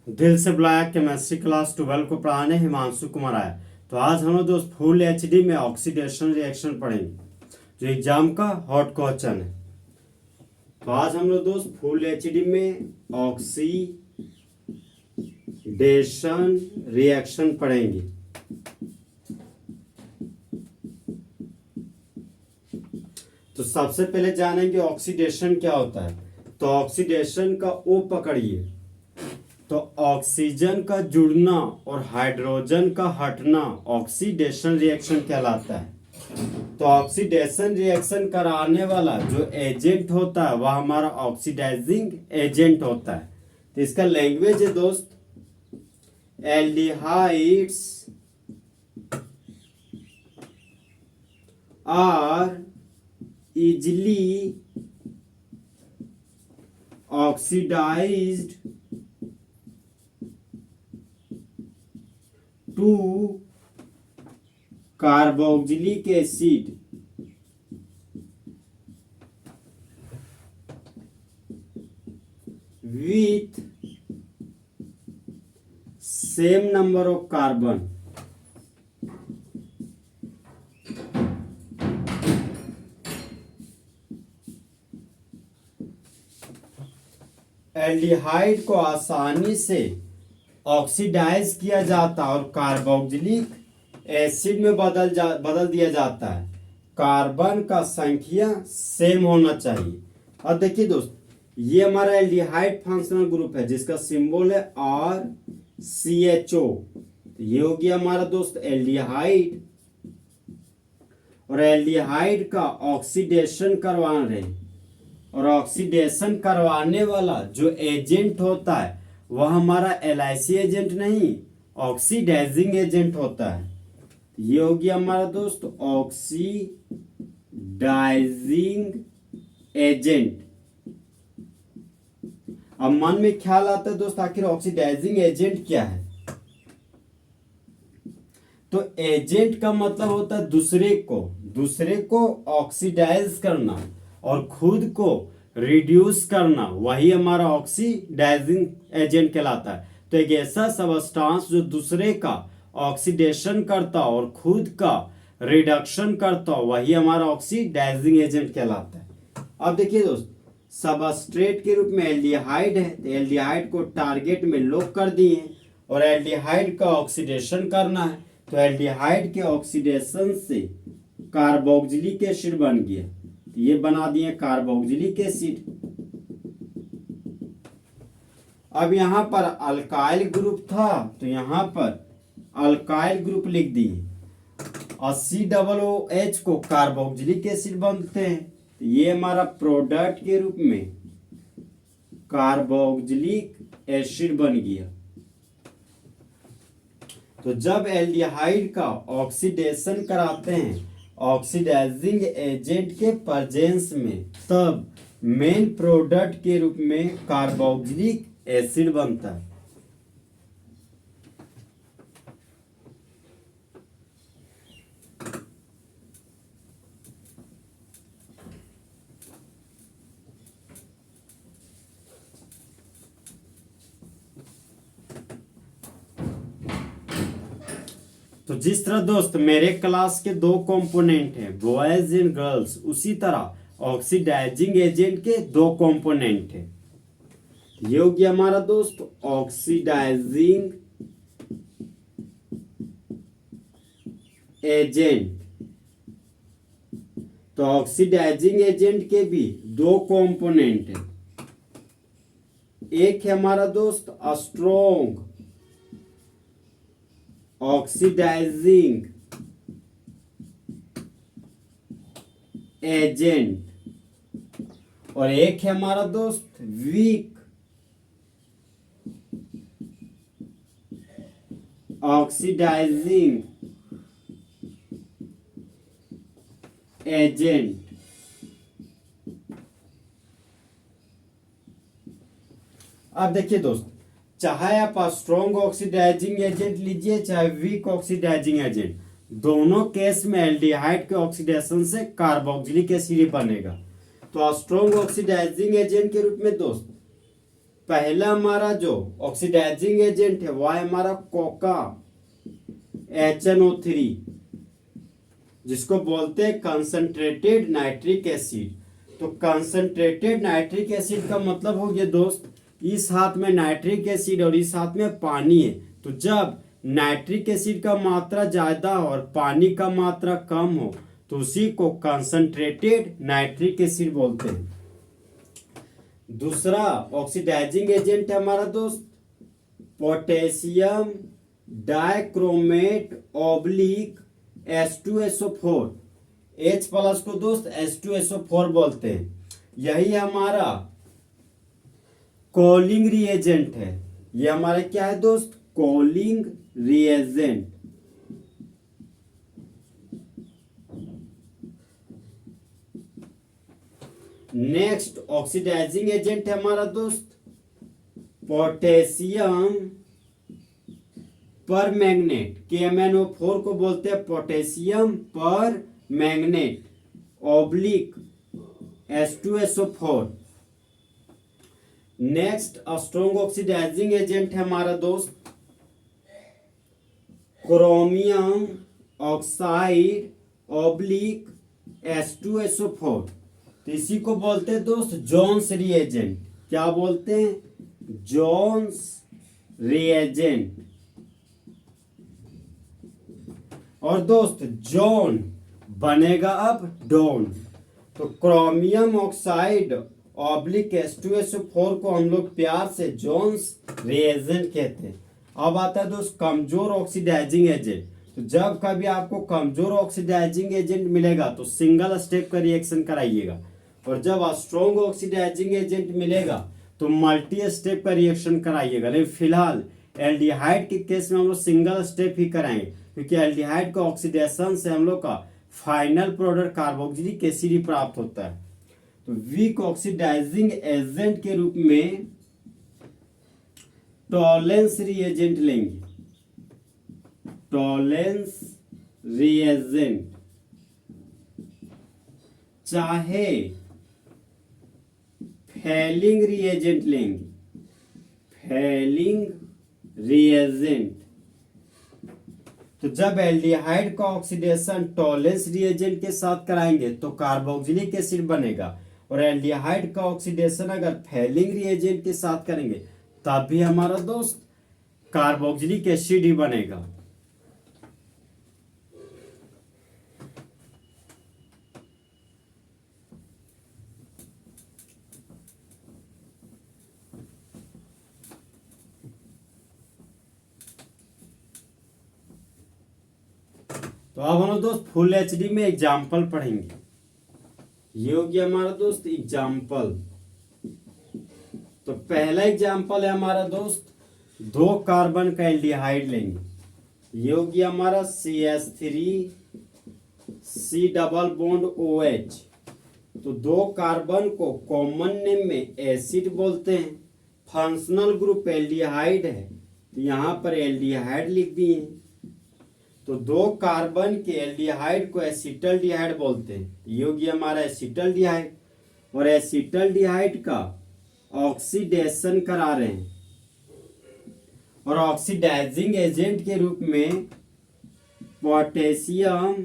दिल से बुलाया केमिस्ट्री क्लास 12 को पढ़ाने हिमांशु कुमार आया। तो आज हम लोग दोस्त फुल एचडी में ऑक्सीडेशन रिएक्शन पढ़ेंगे जो एग्जाम का हॉट क्वेश्चन है। तो आज हम लोग दोस्त फुल एचडी में ऑक्सीडेशन रिएक्शन पढ़ेंगे। तो सबसे पहले जानेंगे ऑक्सीडेशन क्या होता है। तो ऑक्सीडेशन का ओ पकड़िए, तो ऑक्सीजन का जुड़ना और हाइड्रोजन का हटना ऑक्सीडेशन रिएक्शन कहलाता है। तो ऑक्सीडेशन रिएक्शन कराने वाला जो एजेंट होता है वह हमारा ऑक्सीडाइजिंग एजेंट होता है। तो इसका लैंग्वेज है दोस्त, aldehydes are easily oxidized to carboxylic acid with same number of carbon. Aldehyde को आसानी से ऑक्सीडाइज किया जाता है और कार्बोक्सिलिक एसिड में बदल दिया जाता है। कार्बन का संख्या सेम होना चाहिए। अब देखिए दोस्त, ये हमारा एल्डिहाइड फंक्शनल ग्रुप है जिसका सिंबल है RCHO। ये हो गया हमारा दोस्त एल्डिहाइड, और एल्डिहाइड का ऑक्सीडेशन करवा रहे हैं, और ऑक्सीडेशन करवाने वाला जो एजेंट होता है वह हमारा LIC एजेंट नहीं, ऑक्सीडाइजिंग एजेंट होता है। ये हो गया हमारा दोस्त ऑक्सीडाइजिंग एजेंट। अब मन में ख्याल आता है दोस्त, आखिर ऑक्सीडाइजिंग एजेंट क्या है। तो एजेंट का मतलब होता है दूसरे को ऑक्सीडाइज करना और खुद को रिड्यूस करना, वही हमारा ऑक्सीडाइजिंग एजेंट कहलाता है। तो एक ऐसा सबस्टांस जो दूसरे का ऑक्सीडेशन करता और खुद का रिडक्शन करता, वही हमारा ऑक्सीडाइजिंग एजेंट कहलाता है। अब देखिए दोस्त, सबस्ट्रेट के रूप में एल्डिहाइड है, तो एल्डिहाइड को टारगेट में लॉक कर दिए और एल्डिहाइड का ऑक्सीडेशन करना है। तो एल्डिहाइड के ऑक्सीडेशन से कार्बोक्सिलिक एसिड बन गया, ये बना दिए कार्बोक्सिलिक एसिड। अब यहां पर अल्काइल ग्रुप था तो यहां पर अल्काइल ग्रुप लिख दिए, और COOH को कार्बोक्सिलिक एसिड बनते हैं। तो ये हमारा प्रोडक्ट के रूप में कार्बोक्सिलिक एसिड बन गया। तो जब एल्डिहाइड का ऑक्सीडेशन कराते हैं ऑक्सीडाइजिंग एजेंट के प्रेजेंस में, तब मेन प्रोडक्ट के रूप में कार्बोक्सिलिक एसिड बनता है। तो जिस तरह दोस्त मेरे क्लास के दो कंपोनेंट हैं, बॉयज एंड गर्ल्स, उसी तरह ऑक्सीडाइजिंग एजेंट के दो कंपोनेंट हैं। ये हो गया हमारा दोस्त ऑक्सीडाइजिंग एजेंट। तो ऑक्सीडाइजिंग एजेंट के भी दो कंपोनेंट हैं। एक है हमारा दोस्त स्ट्रॉन्ग ऑक्सीडाइजिंग एजेंट, और एक है हमारा दोस्त वीक ऑक्सीडाइजिंग एजेंट। अब देखिए दोस्त, चाहे आप स्ट्रॉन्ग ऑक्सीडाइजिंग एजेंट लीजिए चाहे वीक ऑक्सीडाइजिंग एजेंट, दोनों केस में एल्डिहाइड के ऑक्सीडेशन से कार्बोक्सिलिक एसिड बनेगा। तो स्ट्रॉन्ग ऑक्सीडाइजिंग एजेंट के रूप में दोस्त पहला हमारा जो ऑक्सीडाइजिंग एजेंट है वह है हमारा कोका HNO3, जिसको बोलते हैं कंसंट्रेटेड नाइट्रिक एसिड। तो कंसंट्रेटेड नाइट्रिक एसिड का मतलब हो गया दोस्त, इस हाथ में नाइट्रिक एसिड और इस हाथ में पानी है। तो जब नाइट्रिक एसिड का मात्रा ज्यादा और पानी का मात्रा कम हो तो उसी को कंसंट्रेटेड नाइट्रिक एसिड बोलते हैं। दूसरा ऑक्सीडाइजिंग एजेंट है हमारा दोस्त potassium dichromate oblique H2SO4। H plus को दोस्त H2SO4 बोलते हैं। यही हमारा कॉलिंग रिएजेंट है। ये हमारा क्या है दोस्त? Collins reagent. Next oxidizing agent है हमारा दोस्त पोटेशियम पर मैग्नेट। KMnO4 को बोलते हैं potassium permanganate oblique H2SO4। Next strong oxidizing agent है हमारा दोस्त क्रोमियम ऑक्साइड ऑब्लिक H2SO4। तो इसी को बोलते हैं दोस्त जोन्स रिएजेंट। क्या बोलते हैं? Jones reagent. और दोस्त जोन बनेगा अब डोन। तो क्रोमियम ऑक्साइड ऑब्लिक H2SO4 को हम लोग प्यार से जोन्स रिएजेंट कहते हैं। अब आता है दोस्त कमजोर ऑक्सीडाइजिंग एजेंट। तो जब कभी आपको कमजोर ऑक्सीडाइजिंग एजेंट मिलेगा तो सिंगल स्टेप का रिएक्शन कराइएगा, और जब स्ट्रॉन्ग ऑक्सीडाइजिंग एजेंट मिलेगा तो मल्टी स्टेप का रिएक्शन कराइएगा। लेकिन फिलहाल एल्डिहाइड के केस में हम लोग सिंगल स्टेप ही कराएंगे, क्योंकि एल्डिहाइड का ऑक्सीडेशन से हम लोग का फाइनल प्रोडक्ट कार्बोक्सिलिक एसिड ही प्राप्त होता है। तो वीक ऑक्सीडाइजिंग एजेंट के रूप में टॉलेंस रिएजेंट लेंगे। टॉलेंस रिएजेंट, चाहे फैलिंग रिएजेंट लेंगे। फैलिंग रिएजेंट, तो जब एल्डिहाइड का ऑक्सीडेशन टॉलेंस रिएजेंट के साथ कराएंगे तो कार्बोक्सिलिक एसिड बनेगा, और एल्डिहाइड का ऑक्सीडेशन अगर फैलिंग रिएजेंट के साथ करेंगे तब भी हमारा दोस्त कार्बोक्सिलिक एसिड ही बनेगा। तो अब हम लोग दोस्त फुल एचडी में एग्जाम्पल पढ़ेंगे। ये हो गया हमारा दोस्त एग्जाम्पल। तो पहला एग्जाम्पल है हमारा दोस्त 2 कार्बन का एल्डिहाइड लेंगे। ये हो गया हमारा CH3 C double bond OH। तो 2 कार्बन को कॉमन नेम में एसिड बोलते हैं। फंक्शनल ग्रुप एल्डिहाइड है, तो यहाँ पर एल्डिहाइड लिख दिए। तो 2 कार्बन के एल्डिहाइड को एसिटल्डिहाइड बोलते हैं। ये हो गया हमारा एसिटल्डिहाइड, और एसिटल्डिहाइड का ऑक्सीडेशन करा रहे हैं, और ऑक्सीडाइजिंग एजेंट के रूप में पोटेशियम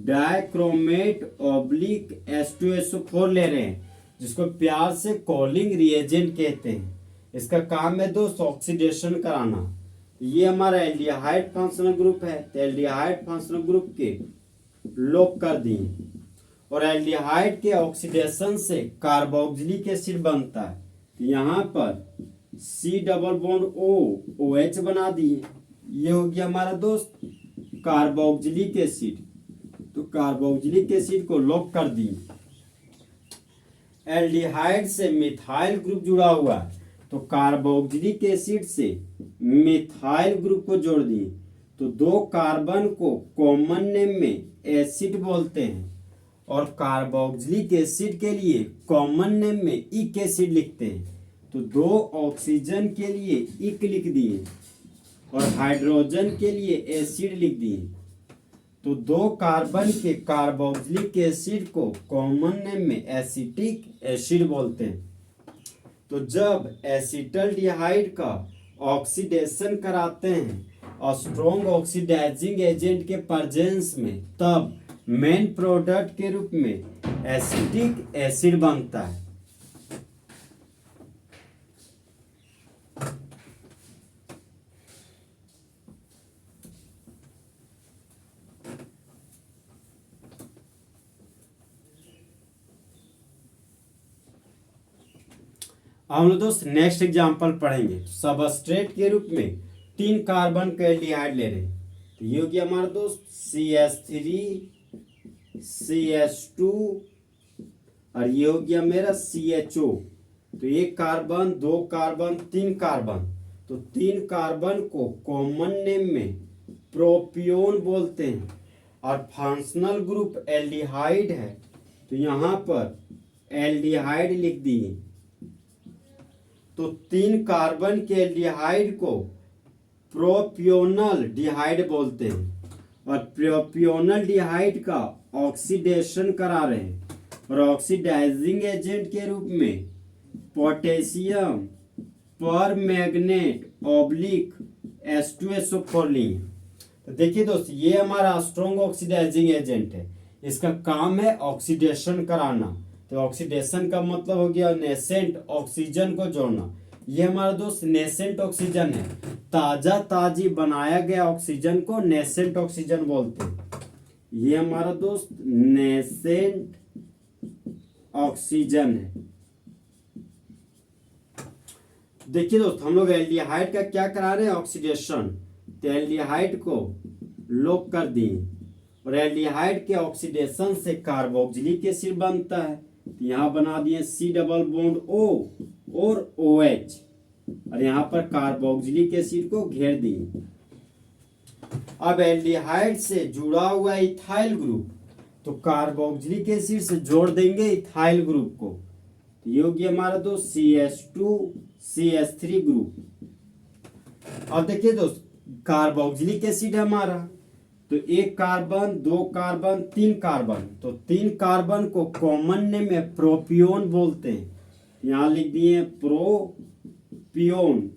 डाइक्रोमेट ऑब्लिक H2SO4 ले रहे हैं, जिसको प्यार से कॉलिंग रिएजेंट कहते हैं। इसका काम है दोस्त ऑक्सीडेशन कराना। ये हमारा एल्डिहाइड फंक्शनल ग्रुप है, तो एल्डिहाइड फंक्शनल ग्रुप के लॉक कर दिए, और एल्डिहाइड के ऑक्सीडेशन से कार्बोक्सिलिक एसिड बनता है। तो यहाँ पर C डबल बॉन्ड OH बना दिए। ये हो गया हमारा दोस्त कार्बोक्सिलिक एसिड। तो कार्बोक्सिलिक एसिड को लॉक कर दिए। एल्डिहाइड से मिथाइल ग्रुप जुड़ा हुआ है, तो कार्बोक्सिलिक एसिड से मिथाइल ग्रुप को जोड़ दिए। तो 2 कार्बन को कॉमन नेम में एसिड बोलते हैं, और कार्बोक्सिलिक एसिड के लिए कॉमन नेम में इक एसिड लिखते हैं। तो 2 ऑक्सीजन के लिए इक लिख दिए, और हाइड्रोजन के लिए एसिड लिख दिए। तो 2 कार्बन के कार्बोक्सिलिक एसिड को कॉमन नेम में एसिटिक एसिड बोलते हैं। तो जब एसिटल्डिहाइड का ऑक्सीडेशन कराते हैं और स्ट्रॉन्ग ऑक्सीडाइजिंग एजेंट के प्रेजेंस में, तब मेन प्रोडक्ट के रूप में एसिटिक एसिड बनता है। हम लोग दोस्त नेक्स्ट एग्जांपल पढ़ेंगे। सबस्ट्रेट के रूप में 3 कार्बन का एल्डिहाइड ले रहे हैं। तो ये हो गया हमारा दोस्त CH3 CH2 और ये हो गया मेरा CHO। तो 1 कार्बन 2 कार्बन 3 कार्बन, तो 3 कार्बन को कॉमन नेम में प्रोपियोन बोलते हैं और फंक्शनल ग्रुप एल्डिहाइड है। तो यहाँ पर एल्डिहाइड लिख दिए। तो 3 कार्बन के एल्डिहाइड को प्रोपियोनल डिहाइड बोलते हैं और प्रोपियोनल डिहाइड का ऑक्सीडेशन करा रहे हैं और ऑक्सीडाइजिंग एजेंट के रूप में potassium permanganate oblique H2SO4 लिए। तो देखिए दोस्त, ये हमारा स्ट्रॉन्ग ऑक्सीडाइजिंग एजेंट है। इसका काम है ऑक्सीडेशन कराना। तो ऑक्सीडेशन का मतलब हो गया नेसेंट ऑक्सीजन को जोड़ना। ये हमारा दोस्त नेसेंट ऑक्सीजन है। ताजी बनाया गया ऑक्सीजन को नेसेंट ऑक्सीजन बोलते हैं। ये हमारा दोस्त नेसेंट ऑक्सीजन है। देखिए दोस्त, हम लोग एल्डिहाइड का क्या करा रहे हैं, ऑक्सीडेशन। तो एल्डिहाइड को लॉक कर दिए और एल्डिहाइड के ऑक्सीडेशन से कार्बोक्सिलिक एसिड बनता है। तो यहाँ बना दिए C डबल बॉन्ड O और OH और यहाँ पर कार्बोक्सिलिक एसिड को घेर दिए। अब एल्डिहाइड से जुड़ा हुआ इथाइल ग्रुप, तो कार्बोक्सिलिक एसिड से जोड़ देंगे इथाइल ग्रुप को। तो ये हो गया हमारा दोस्त CH2 CH3 ग्रुप। अब देखिए दोस्त, कार्बोक्सिलिक एसिड है हमारा, तो 1 कार्बन 2 कार्बन 3 कार्बन, तो 3 कार्बन को कॉमन नेम में प्रोपियोन बोलते हैं। यहाँ लिख दिए प्रोपियोन।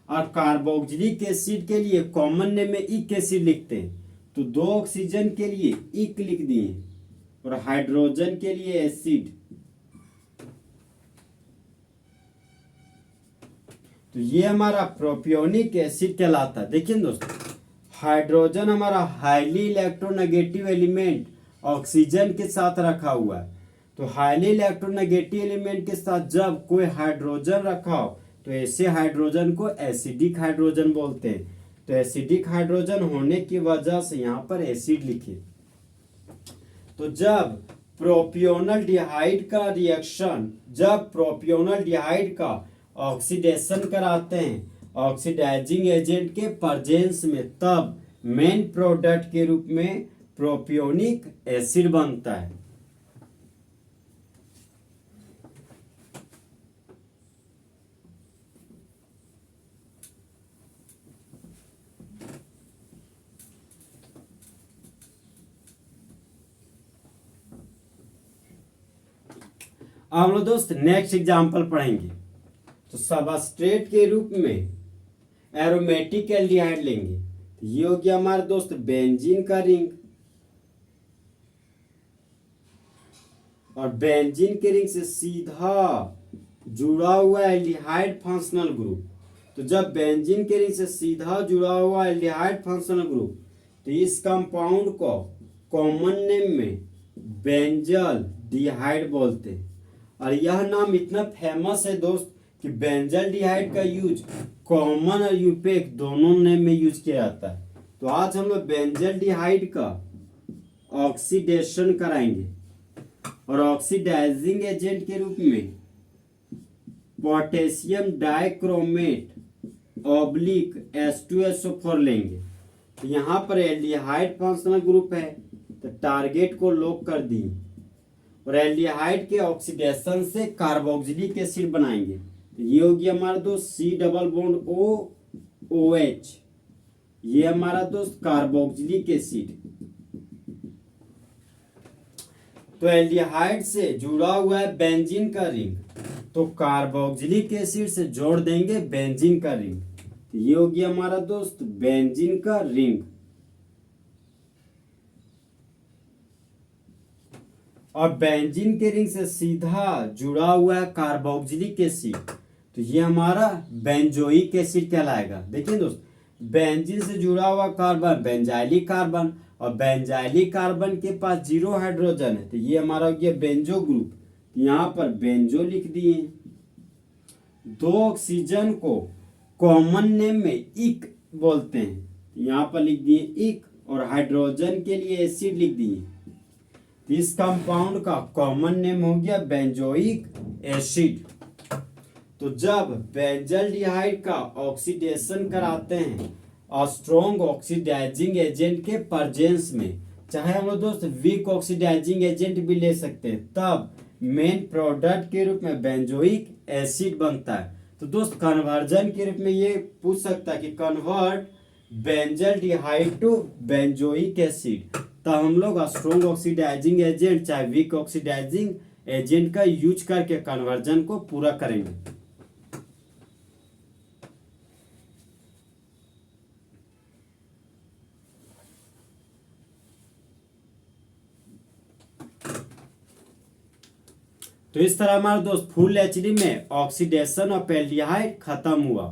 और कार्बोक्सिलिक एसिड के लिए कॉमन नेम में इक एसिड लिखते हैं। तो 2 ऑक्सीजन के लिए इक लिख दिए और हाइड्रोजन के लिए एसिड। तो ये हमारा प्रोपियोनिक एसिड कहलाता है। देखिए दोस्तों, हाइड्रोजन हमारा हाईली इलेक्ट्रोनेगेटिव एलिमेंट ऑक्सीजन के साथ रखा हुआ है। तो हाईली इलेक्ट्रोनेगेटिव एलिमेंट के साथ जब कोई हाइड्रोजन रखा हो, तो ऐसे हाइड्रोजन को एसिडिक हाइड्रोजन बोलते हैं। तो एसिडिक हाइड्रोजन होने की वजह से यहाँ पर एसिड लिखे। तो जब प्रोपियोनल डिहाइड का रिएक्शन, जब प्रोपियोनल डिहाइड का ऑक्सीडेशन कराते हैं ऑक्सीडाइजिंग एजेंट के प्रेजेंस में, तब मेन प्रोडक्ट के रूप में प्रोपियोनिक एसिड बनता है। अब हम लोग दोस्त नेक्स्ट एग्जांपल पढ़ेंगे। तो सबस्ट्रेट के रूप में एरोमेटिक एल्डिहाइड लेंगे। तो ये हो गया हमारा दोस्त बेंजीन का रिंग और बेंजीन के रिंग से सीधा जुड़ा हुआ एल्डिहाइड फंक्शनल ग्रुप। तो जब बेंजीन के रिंग से सीधा जुड़ा हुआ एल्डिहाइड फंक्शनल ग्रुप, तो इस कंपाउंड को कॉमन नेम में बेंजल डिहाइड बोलते हैं। और यह नाम इतना फेमस है दोस्त कि बेंजल डिहाइड का यूज कॉमन और यूपेक दोनों नेम में यूज किया जाता है। तो आज हम लोग बेंजल डिहाइड का ऑक्सीडेशन कराएंगे और ऑक्सीडाइजिंग एजेंट के रूप में पोटेशियम डाइक्रोमेट ऑब्लिक H2SO4 लेंगे। तो यहाँ पर एल्डिहाइड फंक्शनल ग्रुप है, तो टारगेट को लॉक कर दिए और एल्डिहाइड के ऑक्सीडेशन से कार्बोक्सिलिक एसिड बनाएंगे। तो ये हो गया हमारा दोस्त C double bond O OH। ये हमारा दोस्त कार्बोक्सिलिक एसिड। तो एल्डिहाइड से जुड़ा हुआ है बेंजीन का रिंग तो कार्बोक्सिलिक एसिड से जोड़ देंगे बेंजीन का रिंग। ये हो गया हमारा दोस्त बेंजीन का रिंग। और बेंजीन के रिंग से सीधा जुड़ा हुआ है कार्बोक्सिलिक एसिड, तो ये हमारा बेंजोइक एसिड कहलाएगा। देखिए दोस्त, बेंजीन से जुड़ा हुआ कार्बन बेंजाइलिक कार्बन, और बेंजाइलिक कार्बन के पास 0 हाइड्रोजन है, तो ये हमारा हो गया बेंजो ग्रुप। यहाँ पर बेंजो लिख दिए। 2 ऑक्सीजन को कॉमन नेम में इक बोलते हैं, यहाँ पर लिख दिए इक, और हाइड्रोजन के लिए एसिड लिख दिए। इस कंपाउंड का कॉमन नेम हो गया बेंजोइक एसिड। तो जब बेंजल्डिहाइड का ऑक्सीडेशन कराते हैं और स्ट्रॉन्ग ऑक्सीडाइजिंग एजेंट के प्रेजेंस में, चाहे हम लोग दोस्त वीक ऑक्सीडाइजिंग एजेंट भी ले सकते हैं, तब मेन प्रोडक्ट के रूप में बेंजोइक एसिड बनता है। तो दोस्त कन्वर्जन के रूप में ये पूछ सकता है कि convert benzaldehyde to benzoic acid, तो हम लोग स्ट्रॉन्ग ऑक्सीडाइजिंग एजेंट चाहे वीक ऑक्सीडाइजिंग एजेंट का यूज करके कन्वर्जन को पूरा करेंगे। तो इस तरह हमारा दोस्त फुल एचडी में ऑक्सीडेशन ऑफ एल्डिहाइड खत्म हुआ।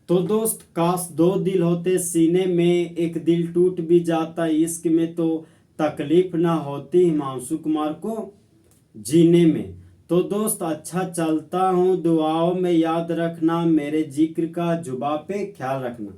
तो दोस्त काश 2 दिल होते सीने में, एक दिल टूट भी जाता इश्क में, तो तकलीफ ना होती हिमांशु कुमार को जीने में। तो दोस्त अच्छा चलता हूँ, दुआओं में याद रखना, मेरे जिक्र का जुबा पे ख्याल रखना।